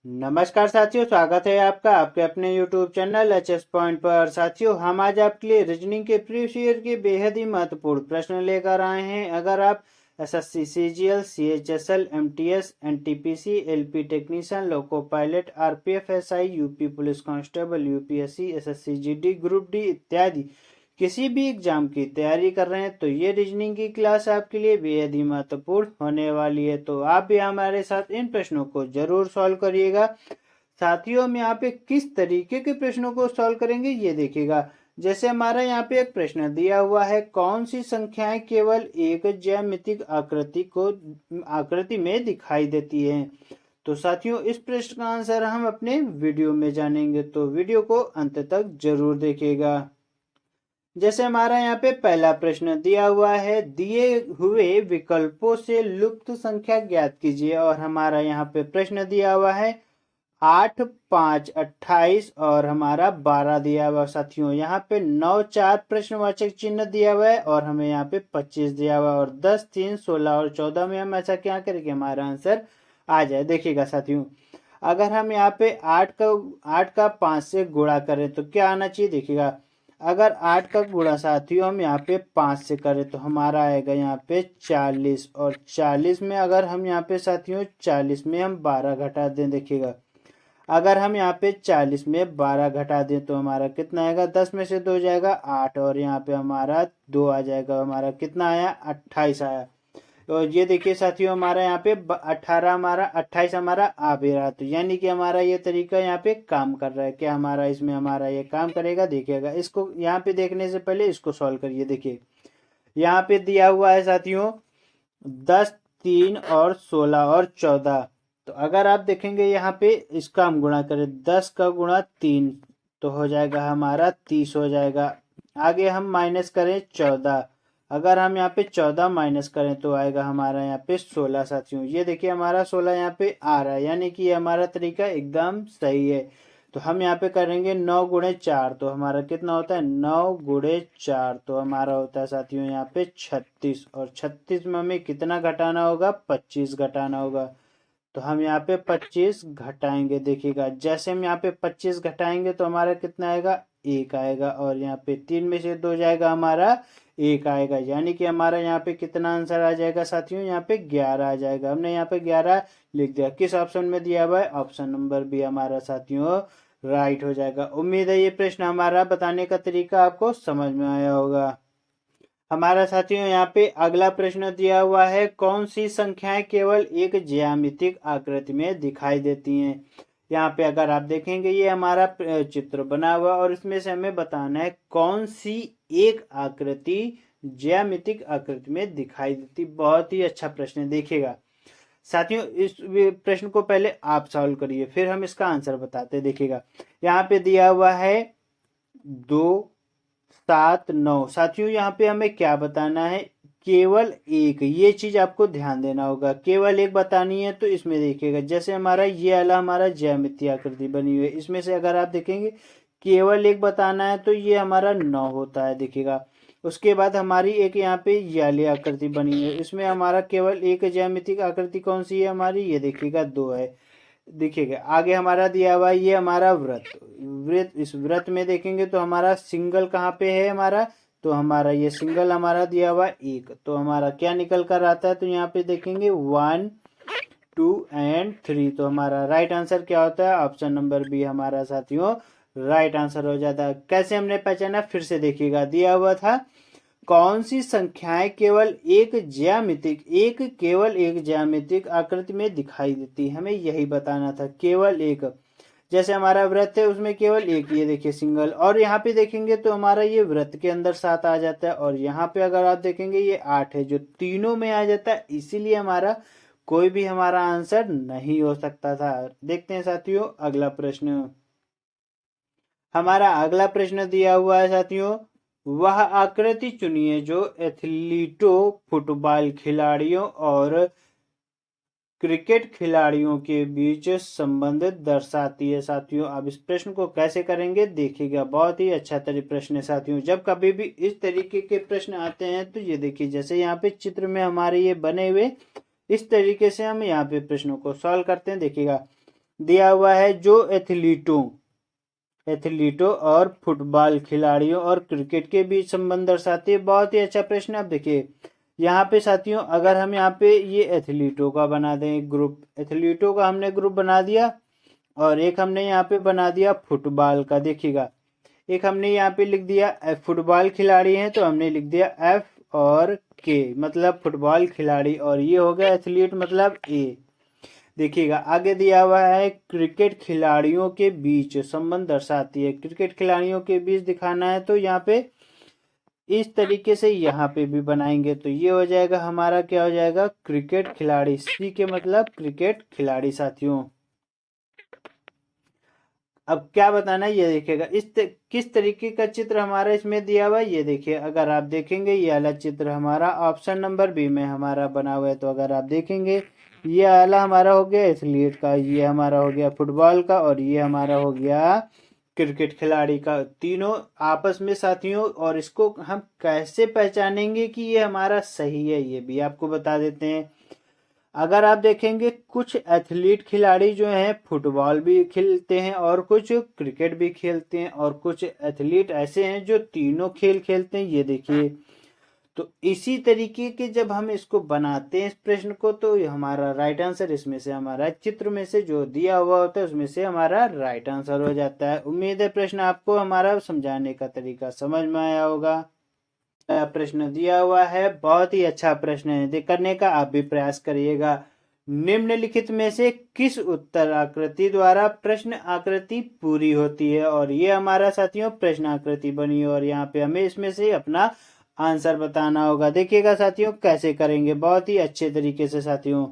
नमस्कार साथियों, स्वागत है आपका आपके अपने YouTube चैनल एचएस पॉइंट पर। साथियों, हम आज आपके लिए रीजनिंग के प्रीवियस ईयर के बेहद ही महत्वपूर्ण प्रश्न लेकर आए हैं। अगर आप SSC CGL, CHSL, MTS, NTPC, LP technician, loco pilot, RPF, SI, UP police constable, UPSC, SSC GD, group D इत्यादि किसी भी एग्जाम की तैयारी कर रहे हैं तो ये रीजनिंग की क्लास आपके लिए बेहद ही महत्वपूर्ण होने वाली है। तो आप भी हमारे साथ इन प्रश्नों को जरूर सॉल्व करिएगा। साथियों, हम यहाँ पे किस तरीके के प्रश्नों को सॉल्व करेंगे ये देखिएगा। जैसे हमारा यहाँ पे एक प्रश्न दिया हुआ है, कौन सी संख्याएं केवल एक ज्यामितिक आकृति में दिखाई देती हैं। तो साथियों, इस प्रश्न का आंसर हम अपने वीडियो में जानेंगे, तो वीडियो को अंत तक जरूर देखिएगा। जैसे हमारा यहाँ पे पहला प्रश्न दिया हुआ है, दिए हुए विकल्पों से लुप्त संख्या ज्ञात कीजिए। और हमारा यहाँ पे प्रश्न दिया हुआ है 8, 5, 28 और हमारा 12 दिया हुआ। साथियों, यहाँ पे 9, 4 प्रश्नवाचक चिन्ह दिया हुआ है और हमें यहाँ पे 25 दिया हुआ है। और 10, 3, 16 और 14 में हम ऐसा क्या करेंगे, हमारा आंसर आ जाए। देखिएगा साथियों, अगर हम यहाँ पे 8 का 5 से गुणा करें तो क्या आना चाहिए। देखिएगा, अगर 8 का गुणा साथियों हम यहाँ पे 5 से करें तो हमारा आएगा यहाँ पे 40। और 40 में अगर हम यहाँ पे साथियों 40 में हम 12 घटा दें। देखिएगा, अगर हम यहाँ पे 40 में 12 घटा दें तो हमारा कितना आएगा, 10 में से 2 जाएगा 8 और यहाँ पे हमारा 2 आ जाएगा। हमारा कितना आया, 28 आया। और ये देखिए साथियों, हमारा यहाँ पे 18 हमारा 28 हमारा आ भी रहा। तो यानी कि हमारा ये तरीका यहाँ पे काम कर रहा है। क्या हमारा इसमें हमारा ये काम करेगा। देखिएगा, इसको यहाँ पे देखने से पहले इसको सॉल्व करिए। देखिए, यहाँ पे दिया हुआ है साथियों 10, 3 और 16 और 14। तो अगर आप देखेंगे यहाँ पे इसका हम गुणा करें, 10 का गुणा 3 तो हो जाएगा हमारा 30 हो जाएगा। आगे हम माइनस करें 14, अगर हम यहाँ पे 14 माइनस करें तो आएगा हमारा यहाँ पे 16। साथियों, ये देखिए हमारा 16 यहाँ पे आ रहा है, यानी कि ये हमारा तरीका एकदम सही है। तो हम यहाँ पे करेंगे 9 गुणे 4 तो हमारा कितना होता है, 9 गुणे 4 तो हमारा होता है साथियों यहाँ पे 36। और 36 में हमें कितना घटाना होगा, 25 घटाना होगा। तो हम यहाँ पे 25 घटाएंगे। देखिएगा, जैसे हम यहाँ पे 25 घटाएंगे तो हमारा कितना आएगा, 1 आएगा। और यहाँ पे 3 में से 2 जाएगा, हमारा 1 आएगा। यानी कि हमारा यहाँ पे कितना आंसर आ जाएगा साथियों, यहाँ पे 11 आ जाएगा। हमने यहाँ पे 11 लिख दिया। किस ऑप्शन में दिया हुआ है, ऑप्शन नंबर बी हमारा साथियों राइट हो जाएगा। उम्मीद है ये प्रश्न हमारा बताने का तरीका आपको समझ में आया होगा। हमारा साथियों यहाँ पे अगला प्रश्न दिया हुआ है, कौन सी संख्याएं केवल एक ज्यामितिक आकृति में दिखाई देती हैं। यहाँ पे अगर आप देखेंगे ये हमारा चित्र बना हुआ और इसमें से हमें बताना है कौन सी एक आकृति ज्यामितिक आकृति में दिखाई देती। बहुत ही अच्छा प्रश्न है। देखिएगा साथियों, इस प्रश्न को पहले आप सॉल्व करिए, फिर हम इसका आंसर बताते हैं। देखिएगा, यहाँ पे दिया हुआ है 2, 7, 9। साथियों, यहाँ पे हमें क्या बताना है, केवल एक। ये चीज आपको ध्यान देना होगा, केवल एक बतानी है। तो इसमें देखिएगा, जैसे हमारा ये वाला हमारा ज्यामितीय आकृति बनी हुई है, इसमें से अगर आप देखेंगे केवल एक बताना है तो ये हमारा 9 होता है। देखिएगा, उसके बाद हमारी एक यहाँ पे ये वाली आकृति बनी है, इसमें हमारा केवल एक ज्यामितिक आकृति कौन सी है हमारी, ये देखिएगा 2 है। देखिएगा, आगे हमारा दिया हुआ है ये हमारा वृत्त। इस वृत्त में देखेंगे तो हमारा सिंगल कहाँ पे है हमारा, तो हमारा ये सिंगल हमारा दिया हुआ है 1। तो हमारा क्या निकल कर आता है, तो यहाँ पे देखेंगे 1, 2 एंड 3। तो हमारा राइट आंसर क्या होता है, ऑप्शन नंबर बी हमारा साथियों राइट आंसर हो जाता है। कैसे हमने पहचाना, फिर से देखिएगा, दिया हुआ था कौन सी संख्याएं केवल एक ज्यामितिक आकृति में दिखाई देती, हमें यही बताना था, केवल एक। जैसे हमारा वृत्त है उसमें केवल एक, ये देखिए सिंगल। और यहाँ पे देखेंगे तो हमारा ये वृत्त के अंदर 7 आ जाता है और यहाँ पे अगर आप देखेंगे ये 8 है, जो तीनों में आ जाता है। इसीलिए हमारा कोई भी हमारा आंसर नहीं हो सकता था। देखते हैं साथियों अगला प्रश्न। हमारा अगला प्रश्न दिया हुआ है साथियों, वह आकृति चुनिए जो एथलीटों, फुटबॉल खिलाड़ियों और क्रिकेट खिलाड़ियों के बीच संबंध दर्शाती है। साथियों, अब इस प्रश्न को कैसे करेंगे देखिएगा, बहुत ही अच्छा प्रश्न है साथियों। जब कभी भी इस तरीके के प्रश्न आते हैं तो ये देखिए, जैसे यहाँ पे चित्र में हमारे ये बने हुए, इस तरीके से हम यहाँ पे प्रश्नों को सॉल्व करते हैं। देखिएगा, दिया हुआ है जो एथलीटों और फुटबॉल खिलाड़ियों और क्रिकेट के बीच संबंध दर्शाती है। बहुत ही अच्छा प्रश्न। अब देखिए यहाँ पे साथियों, अगर हम यहाँ पे ये एथलीटों का बना दें एक ग्रुप, एथलीटों का हमने ग्रुप बना दिया, और एक हमने यहाँ पे बना दिया फुटबॉल का। देखिएगा, एक हमने यहाँ पे लिख दिया फुटबॉल खिलाड़ी हैं तो हमने लिख दिया एफ और के, मतलब फुटबॉल खिलाड़ी, और ये हो गया एथलीट मतलब ए। देखिएगा आगे दिया हुआ है क्रिकेट खिलाड़ियों के बीच संबंध दर्शाती है। क्रिकेट खिलाड़ियों के बीच दिखाना है तो यहाँ पे इस तरीके से यहाँ पे भी बनाएंगे तो ये हो जाएगा हमारा, क्या हो जाएगा, क्रिकेट खिलाड़ी। सी के मतलब क्रिकेट खिलाड़ी साथियों। अब क्या बताना है ये देखिएगा, किस तरीके का चित्र हमारा इसमें दिया हुआ है ये देखिए। अगर आप देखेंगे ये वाला चित्र हमारा ऑप्शन नंबर बी में हमारा बना हुआ है। तो अगर आप देखेंगे ये वाला हमारा हो गया एथलीट का, ये हमारा हो गया फुटबॉल का, और ये हमारा हो गया क्रिकेट खिलाड़ी का। तीनों आपस में साथियों, और इसको हम कैसे पहचानेंगे कि ये हमारा सही है ये भी आपको बता देते हैं। अगर आप देखेंगे कुछ एथलीट खिलाड़ी जो हैं फुटबॉल भी खेलते हैं और कुछ क्रिकेट भी खेलते हैं, और कुछ एथलीट ऐसे हैं जो तीनों खेल खेलते हैं, ये देखिए। तो इसी तरीके के जब हम इसको बनाते हैं इस प्रश्न को, तो हमारा राइट आंसर इसमें से हमारा चित्र में से जो दिया हुआ होता है उसमें से हमारा राइट आंसर हो जाता है। उम्मीद है प्रश्न आपको हमारा समझाने का तरीका समझ में आया होगा। प्रश्न दिया हुआ है, बहुत ही अच्छा प्रश्न है, करने का आप भी प्रयास करिएगा। निम्नलिखित में से किस उत्तर आकृति द्वारा प्रश्न आकृति पूरी होती है। और ये हमारा साथियों प्रश्न आकृति बनी, और यहाँ पे हमें इसमें से अपना आंसर बताना होगा। देखिएगा साथियों कैसे करेंगे, बहुत ही अच्छे तरीके से साथियों।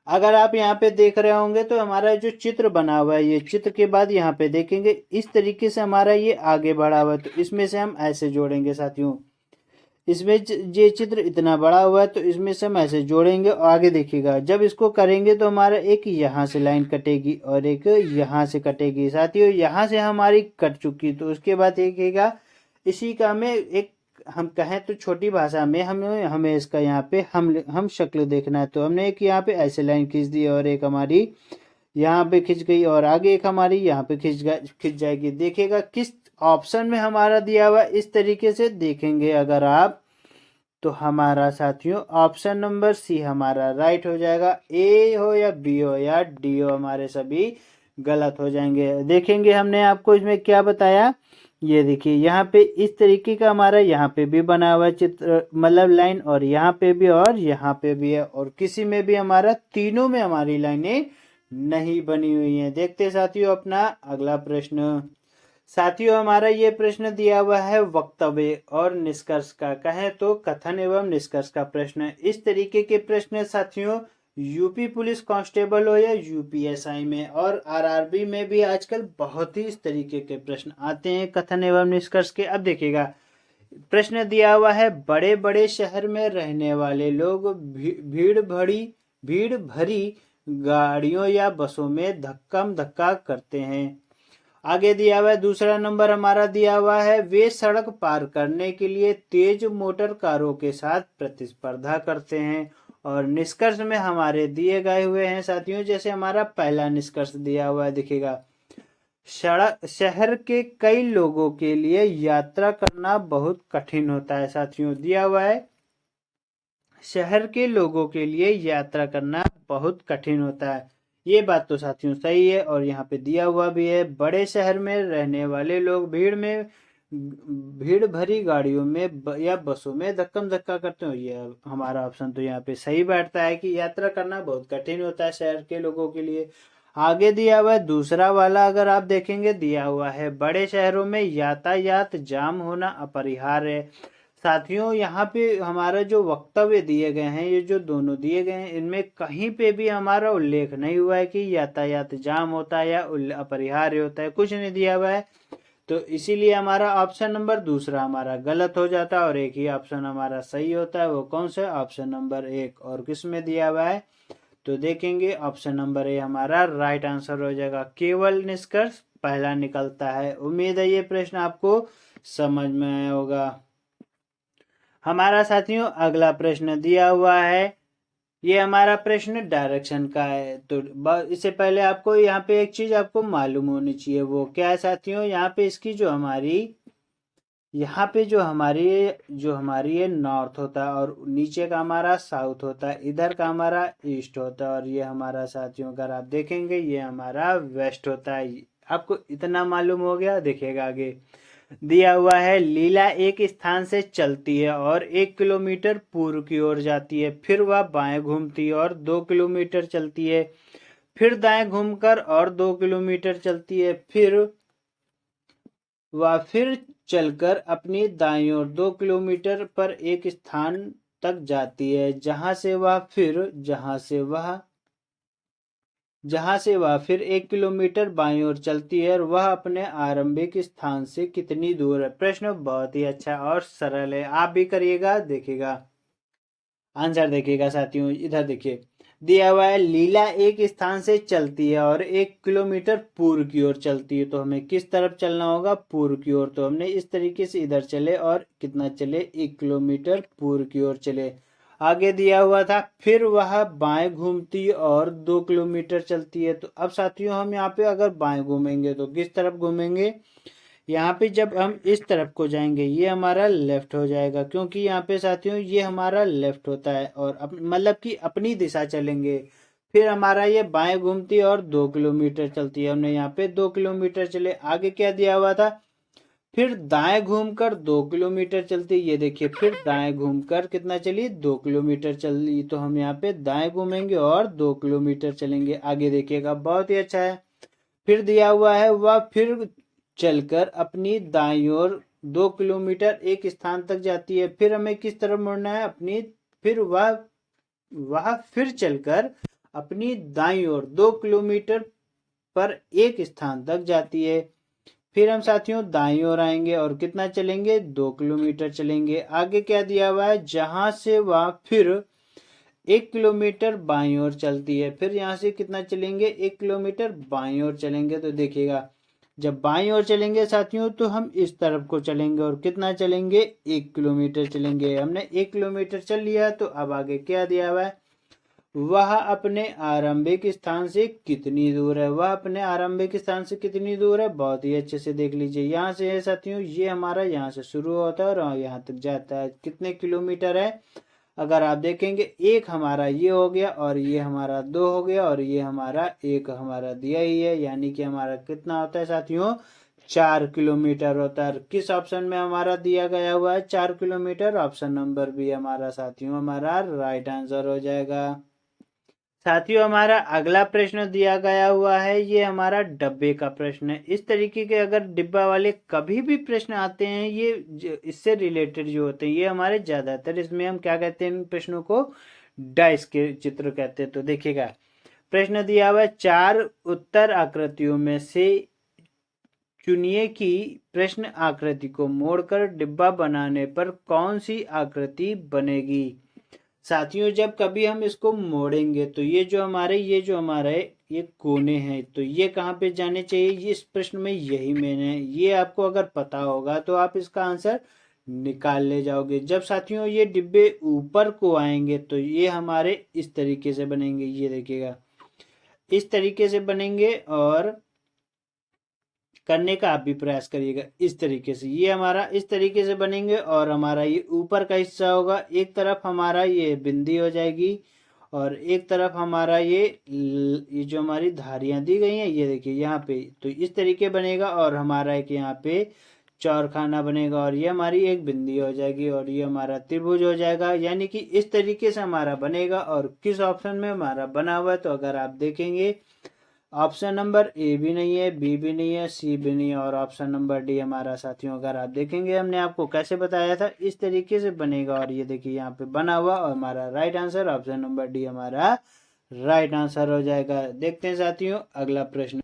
अगर आप यहाँ पे देख रहे होंगे तो हमारा जो चित्र बना हुआ है, ये चित्र के बाद यहाँ पे देखेंगे इस तरीके से हमारा ये आगे बढ़ा हुआ है, तो इसमें से हम ऐसे जोड़ेंगे साथियों। इसमें ये चित्र इतना बड़ा हुआ है तो इसमें से हम ऐसे जोड़ेंगे, और आगे देखिएगा जब इसको करेंगे तो हमारा एक यहाँ से लाइन कटेगी और एक यहाँ से कटेगी साथियों। यहाँ से हमारी कट चुकी, तो उसके बाद देखिएगा इसी का हमें एक, हम कहें तो छोटी भाषा में हमें इसका यहाँ पे हम शक्ल देखना है। तो हमने एक यहाँ पे ऐसे लाइन खींच दी, और एक हमारी यहाँ पे खिंच गई, और आगे एक हमारी यहाँ पे खिंच जाएगी। देखिएगा किस ऑप्शन में हमारा दिया हुआ इस तरीके से देखेंगे अगर आप, तो हमारा साथियों ऑप्शन नंबर सी हमारा राइट हो जाएगा। ए हो या बी हो या डी हो, हमारे सभी गलत हो जाएंगे। देखेंगे हमने आपको इसमें क्या बताया, ये देखिए यहाँ पे इस तरीके का हमारा यहाँ पे भी बना हुआ चित्र, मतलब लाइन, और यहाँ पे भी और यहाँ पे भी है, और किसी में भी हमारा तीनों में हमारी लाइनें नहीं बनी हुई हैं। देखते साथियों अपना अगला प्रश्न। साथियों हमारा ये प्रश्न दिया हुआ है वक्तव्य और निष्कर्ष का, कहें तो कथन एवं निष्कर्ष का प्रश्न। इस तरीके के प्रश्न साथियों यूपी पुलिस कांस्टेबल हो या यूपीएसआई में और आरआरबी में भी आजकल बहुत ही इस तरीके के प्रश्न आते हैं कथन एवं निष्कर्ष के। अब देखिएगा प्रश्न दिया हुआ है, बड़े बड़े शहर में रहने वाले लोग भीड़ भरी गाड़ियों या बसों में धक्का करते हैं। आगे दिया हुआ है दूसरा नंबर हमारा दिया हुआ है, वे सड़क पार करने के लिए तेज मोटर कारों के साथ प्रतिस्पर्धा करते हैं। और निष्कर्ष में हमारे दिए गए हुए हैं साथियों, जैसे हमारा पहला निष्कर्ष दिया हुआ है, देखिएगा शहर के कई लोगों के लिए यात्रा करना बहुत कठिन होता है। साथियों दिया हुआ है शहर के लोगों के लिए यात्रा करना बहुत कठिन होता है, ये बात तो साथियों सही है। और यहाँ पे दिया हुआ भी है, बड़े शहर में रहने वाले लोग भीड़ भरी गाड़ियों में या बसों में धक्का करते हो, ये हमारा ऑप्शन तो यहाँ पे सही बैठता है कि यात्रा करना बहुत कठिन होता है शहर के लोगों के लिए। आगे दिया हुआ है दूसरा वाला, अगर आप देखेंगे दिया हुआ है, बड़े शहरों में यातायात जाम होना अपरिहार्य है। साथियों यहाँ पे हमारा जो वक्तव्य दिए गए हैं, ये जो दोनों दिए गए हैं, इनमें कहीं पे भी हमारा उल्लेख नहीं हुआ है कि यातायात जाम होता है या अपरिहार्य होता है, कुछ नहीं दिया हुआ है। तो इसीलिए हमारा ऑप्शन नंबर दूसरा हमारा गलत हो जाता है, और एक ही ऑप्शन हमारा सही होता है, वो कौन सा, ऑप्शन नंबर एक। और किस में दिया हुआ है, तो देखेंगे ऑप्शन नंबर ए हमारा राइट आंसर हो जाएगा। केवल निष्कर्ष पहला निकलता है। उम्मीद है ये प्रश्न आपको समझ में आया होगा। हमारा साथियों अगला प्रश्न दिया हुआ है, ये हमारा प्रश्न डायरेक्शन का है। तो इससे पहले आपको यहाँ पे एक चीज आपको मालूम होनी चाहिए, वो क्या है साथियों, यहाँ पे इसकी जो हमारी यहाँ पे जो हमारी ये नॉर्थ होता है और नीचे का हमारा साउथ होता है, इधर का हमारा ईस्ट होता है और ये हमारा साथियों अगर आप देखेंगे ये हमारा वेस्ट होता है। आपको इतना मालूम हो गया। देखिएगा आगे दिया हुआ है, लीला एक स्थान से चलती है और 1 किलोमीटर पूर्व की ओर जाती है, फिर वह बाएं घूमती है और 2 किलोमीटर चलती है, फिर दाएं घूमकर और 2 किलोमीटर चलती है, फिर चलकर अपनी दाईं ओर 2 किलोमीटर पर एक स्थान तक जाती है, जहां से वह फिर 1 किलोमीटर बाईं ओर चलती है और वह अपने आरंभिक स्थान से कितनी दूर है। प्रश्न बहुत ही अच्छा और सरल है, आप भी करिएगा। देखिएगा आंसर, देखिएगा साथियों इधर देखिए दिया हुआ है, लीला एक स्थान से चलती है और 1 किलोमीटर पूर्व की ओर चलती है। तो हमें किस तरफ चलना होगा? पूर्व की ओर। तो हमने इस तरीके से इधर चले और कितना चले? 1 किलोमीटर पूर्व की ओर चले। आगे दिया हुआ था, फिर वह बाएं घूमती और 2 किलोमीटर चलती है। तो अब साथियों हम यहाँ पे अगर बाएं घूमेंगे तो किस तरफ घूमेंगे? यहाँ पे जब हम इस तरफ को जाएंगे ये हमारा लेफ्ट हो जाएगा, क्योंकि यहाँ पे साथियों ये हमारा लेफ्ट होता है और मतलब कि अपनी दिशा चलेंगे। फिर हमारा ये बाएं घूमती है और 2 किलोमीटर चलती है। हमने यहाँ पे 2 किलोमीटर चले। आगे क्या दिया हुआ था? फिर दाएं घूमकर 2 किलोमीटर चलती। ये देखिए फिर दाएं घूमकर कितना चली? 2 किलोमीटर चली। तो हम यहाँ पे दाएं घूमेंगे और 2 किलोमीटर चलेंगे। आगे देखिएगा बहुत ही अच्छा है। फिर दिया हुआ है, वह फिर चलकर अपनी दाईं ओर 2 किलोमीटर एक स्थान तक जाती है। फिर हमें किस तरफ मुड़ना है? फिर वह फिर चलकर अपनी दाईं ओर 2 किलोमीटर पर एक स्थान तक जाती है। फिर हम साथियों दाईं ओर आएंगे और कितना चलेंगे? 2 किलोमीटर चलेंगे। आगे क्या दिया हुआ है? जहां से वह फिर 1 किलोमीटर बाईं ओर चलती है। फिर यहाँ से कितना चलेंगे? 1 किलोमीटर बाईं ओर चलेंगे। तो देखिएगा जब बाईं ओर चलेंगे साथियों तो हम इस तरफ को चलेंगे और कितना चलेंगे? 1 किलोमीटर चलेंगे। हमने 1 किलोमीटर चल लिया। तो अब आगे क्या दिया हुआ है? वह अपने आरंभिक स्थान से कितनी दूर है? वह अपने आरंभिक स्थान से कितनी दूर है? बहुत ही अच्छे से देख लीजिए। यहाँ से है साथियों, ये हमारा यहाँ से शुरू होता है और यहाँ तक जाता है। कितने किलोमीटर है? अगर आप देखेंगे एक हमारा ये हो गया और ये हमारा 2 हो गया और ये हमारा 1 हमारा दिया ही है, यानी कि हमारा कितना होता है साथियों? 4 किलोमीटर होता है। किस ऑप्शन में हमारा दिया गया हुआ है 4 किलोमीटर? ऑप्शन नंबर बी हमारा साथियों हमारा राइट आंसर हो जाएगा। साथियों हमारा अगला प्रश्न दिया गया हुआ है, ये हमारा डब्बे का प्रश्न है। इस तरीके के अगर डिब्बा वाले कभी भी प्रश्न आते हैं, ये इससे रिलेटेड जो होते हैं ये हमारे ज्यादातर, इसमें हम क्या कहते हैं इन प्रश्नों को? डाइस के चित्र कहते हैं। तो देखिएगा प्रश्न दिया हुआ है, 4 उत्तर आकृतियों में से चुनिए कि प्रश्न आकृति को मोड़कर डिब्बा बनाने पर कौन सी आकृति बनेगी। साथियों जब कभी हम इसको मोड़ेंगे तो ये जो हमारे ये कोने हैं, तो ये कहाँ पे जाने चाहिए? ये इस प्रश्न में यही मेन है। ये आपको अगर पता होगा तो आप इसका आंसर निकाल ले जाओगे। जब साथियों ये डिब्बे ऊपर को आएंगे तो ये हमारे इस तरीके से बनेंगे। ये देखिएगा इस तरीके से बनेंगे और करने का आप भी प्रयास करिएगा इस तरीके से। ये हमारा इस तरीके से बनेंगे और हमारा ये ऊपर का हिस्सा होगा। एक तरफ हमारा ये बिंदी हो जाएगी और एक तरफ हमारा ये जो हमारी धारियां दी गई हैं ये देखिए यहाँ पे, तो इस तरीके बनेगा और हमारा एक यहाँ पे चौरखाना बनेगा और ये हमारी एक बिंदी हो जाएगी और ये हमारा त्रिभुज हो जाएगा। यानी कि इस तरीके से हमारा बनेगा। और किस ऑप्शन में हमारा बना हुआ है? तो अगर आप देखेंगे ऑप्शन नंबर ए भी नहीं है, बी भी नहीं है, सी भी नहीं है और ऑप्शन नंबर डी हमारा साथियों अगर आप देखेंगे हमने आपको कैसे बताया था इस तरीके से बनेगा। और ये देखिए यहाँ पे बना हुआ और हमारा right answer option number D हमारा राइट आंसर हो जाएगा। देखते हैं साथियों अगला प्रश्न।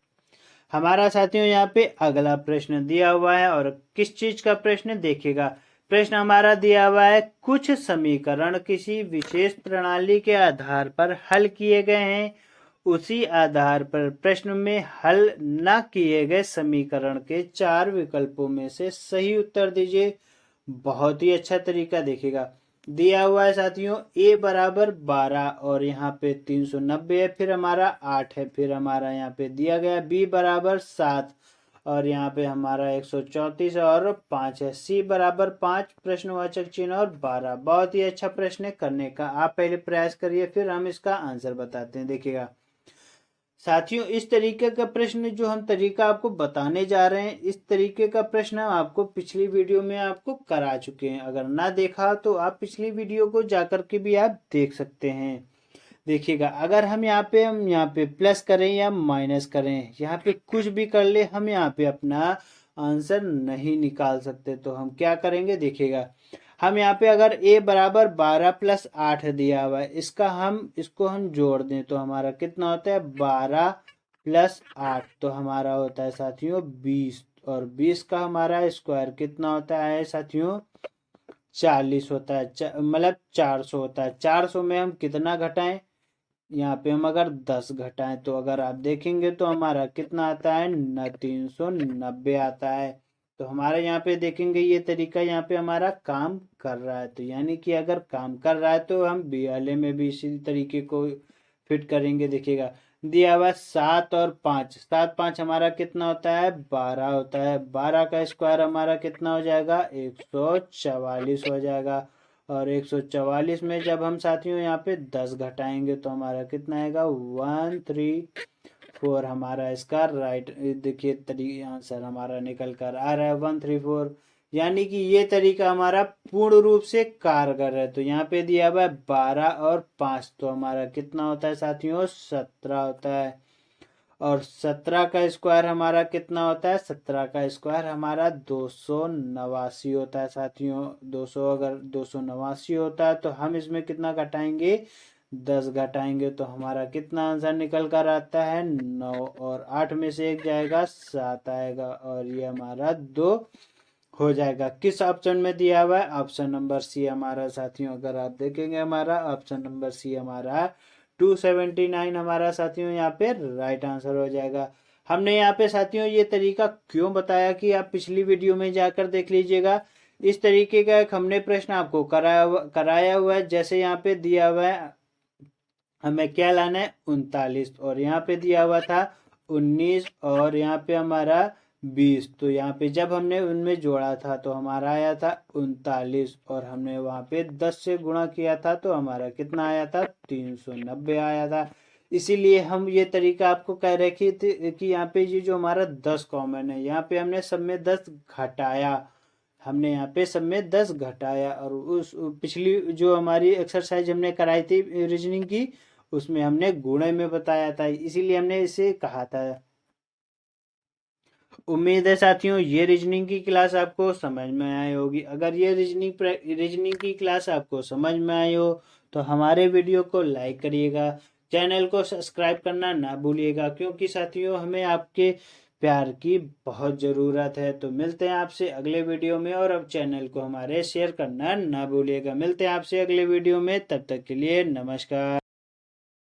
हमारा साथियों यहाँ पे अगला प्रश्न दिया हुआ है और किस चीज का प्रश्न देखिएगा। प्रश्न हमारा दिया हुआ है, कुछ समीकरण किसी विशेष प्रणाली के आधार पर हल किए गए हैं, उसी आधार पर प्रश्न में हल न किए गए समीकरण के 4 विकल्पों में से सही उत्तर दीजिए। बहुत ही अच्छा तरीका देखिएगा। दिया हुआ है साथियों a बराबर 12 और यहाँ पे 390 है, फिर हमारा 8 है, फिर हमारा यहाँ पे दिया गया b बराबर 7 और यहाँ पे हमारा 134 और 5 है, c बराबर 5 प्रश्नवाचक चिन्ह और 12। बहुत ही अच्छा प्रश्न है करने का, आप पहले प्रयास करिए फिर हम इसका आंसर बताते हैं। देखिएगा साथियों, इस तरीके का प्रश्न जो हम तरीका आपको बताने जा रहे हैं, इस तरीके का प्रश्न हम आपको पिछली वीडियो में आपको करा चुके हैं। अगर ना देखा तो आप पिछली वीडियो को जाकर के भी आप देख सकते हैं। देखिएगा, अगर हम यहाँ पे प्लस करें या माइनस करें, यहाँ पे कुछ भी कर ले, हम यहाँ पे अपना आंसर नहीं निकाल सकते। तो हम क्या करेंगे, देखिएगा हम यहाँ पे अगर a बराबर 12 प्लस 8 दिया हुआ है, इसको हम जोड़ दें तो हमारा कितना होता है 12 प्लस 8, तो हमारा होता है साथियों 20 और 20 का हमारा स्क्वायर कितना होता है साथियों 40 होता है, मतलब 400 होता है। 400 में हम कितना घटाएं, यहाँ पे हम अगर 10 घटाएं तो अगर आप देखेंगे तो हमारा कितना आता है 390 आता है। तो हमारे यहाँ पे देखेंगे ये तरीका यहाँ पे हमारा काम कर रहा है। तो यानी कि अगर काम कर रहा है तो हम बी वाले में भी इसी तरीके को फिट करेंगे। देखिएगा दिया हुआ 7 और 5, 7 5 हमारा कितना होता है 12 होता है, 12 का स्क्वायर हमारा कितना हो जाएगा 144 हो जाएगा। और 144 में जब हम साथियों यहाँ पे 10 घटाएंगे तो हमारा कितना आएगा 134, हमारा इसका राइट देखिए आंसर हमारा निकल कर आ रहा है 134। यानी कि ये तरीका हमारा पूर्ण रूप से कारगर है। तो यहाँ पे दिया हुआ है 12 और 5, तो हमारा कितना होता है साथियों 17 होता है। और 17 का स्क्वायर हमारा कितना होता है, 17 का स्क्वायर हमारा 289 होता है साथियों। 200 अगर 289 होता है तो हम इसमें कितना घटाएंगे 10 घटाएंगे तो हमारा कितना आंसर निकल कर आता है 9, और 8 में से 1 जाएगा 7 आएगा और ये हमारा 2 हो जाएगा। किस ऑप्शन में दिया हुआ है, ऑप्शन नंबर सी हमारा साथियों। अगर आप देखेंगे हमारा ऑप्शन नंबर सी हमारा 279 हमारा साथियों यहाँ पे राइट आंसर हो जाएगा। हमने यहाँ पे साथियों ये तरीका क्यों बताया कि आप पिछली वीडियो में जाकर देख लीजिएगा। इस तरीके का एक हमने प्रश्न आपको कराया हुआ है। जैसे यहाँ पे दिया हुआ है हमें क्या लाना है 39, और यहाँ पे दिया हुआ था 19 और यहाँ पे हमारा 20। तो यहाँ पे जब हमने उनमें जोड़ा था तो हमारा आया था 39 और हमने वहाँ पे 10 से गुणा किया था तो हमारा कितना आया था 390 आया था। इसीलिए हम ये तरीका आपको कह रहे थे कि यहाँ पे ये जो हमारा 10 कॉमन है, यहाँ पे हमने सब में 10 घटाया, हमने यहाँ पे सब में 10 घटाया। और उस पिछली जो हमारी एक्सरसाइज हमने कराई थी रीजनिंग की, उसमें हमने गुणे में बताया था, इसीलिए हमने इसे कहा था। उम्मीद है साथियों ये रीजनिंग की क्लास आपको समझ में आई होगी। अगर ये रीजनिंग की क्लास आपको समझ में आई हो तो हमारे वीडियो को लाइक करिएगा, चैनल को सब्सक्राइब करना ना भूलिएगा, क्योंकि साथियों हमें आपके प्यार की बहुत ज़रूरत है। तो मिलते हैं आपसे अगले वीडियो में, और अब चैनल को हमारे शेयर करना ना भूलिएगा। मिलते हैं आपसे अगले वीडियो में, तब तक के लिए नमस्कार।